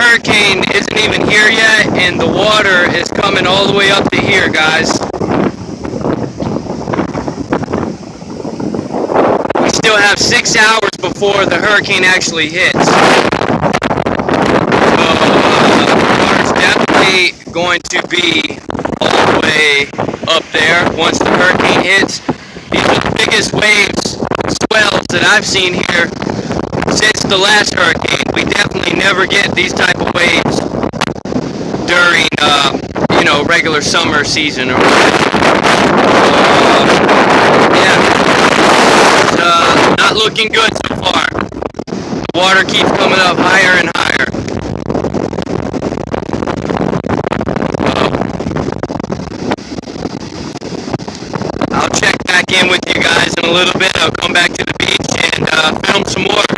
hurricane isn't even here yet, and the water is coming all the way up to here, guys. We still have 6 hours before the hurricane actually hits. So, water's definitely going to be all the way up there once the hurricane hits. These are the biggest waves, swells that I've seen here since the last hurricane. We definitely never get these type of waves during, regular summer season or yeah, it's not looking good so far. The water keeps coming up higher and higher. I'll check back in with you guys in a little bit. I'll come back to the beach and film some more.